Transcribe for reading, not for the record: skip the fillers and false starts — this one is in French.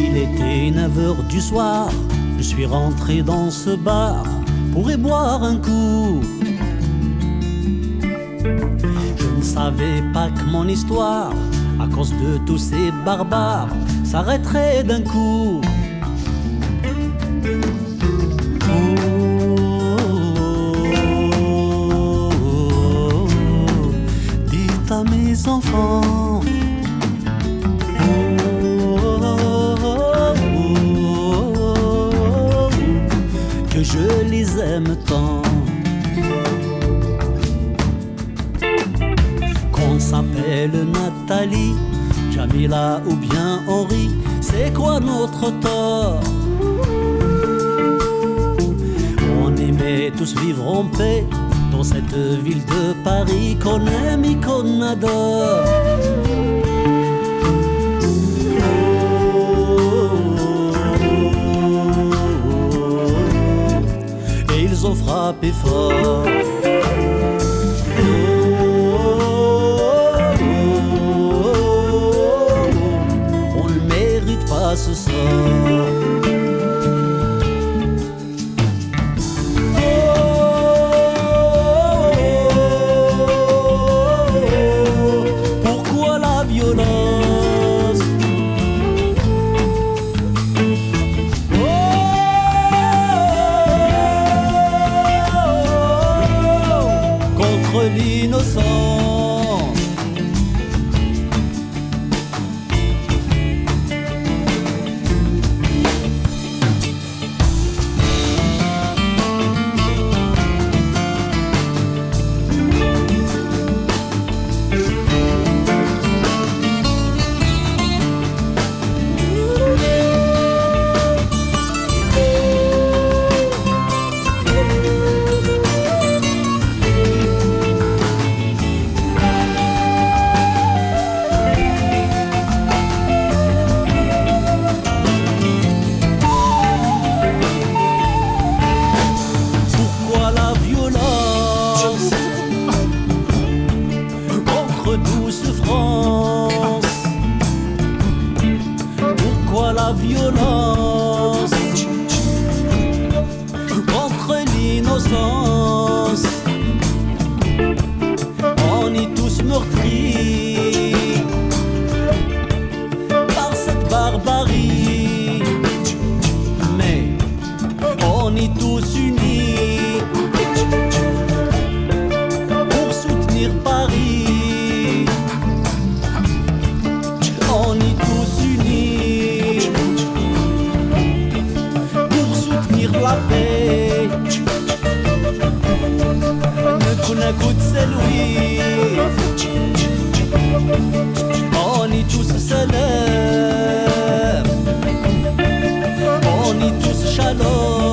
Il était 9h du soir, je suis rentré dans ce bar pour y boire un coup. Je ne savais pas que mon histoire, à cause de tous ces barbares, s'arrêterait d'un coup. Dites à mes enfants que je les aime tant. Qu'on s'appelle Nathalie, Jamila ou bien Henri, c'est quoi notre tort? On aimait tous vivre en paix dans cette ville de Paris qu'on aime et qu'on adore. Et ils ont frappé fort. On ne mérite pas ce sort. L'innocence. Pourquoi la violence contre l'innocence? On est tous meurtris par cette barbarie, mais on est tous unis pour soutenir Paris. On est tous unis pour soutenir la paix. Ne connaît que c'est lui. On est tous célèbres. On est tous chaleurs.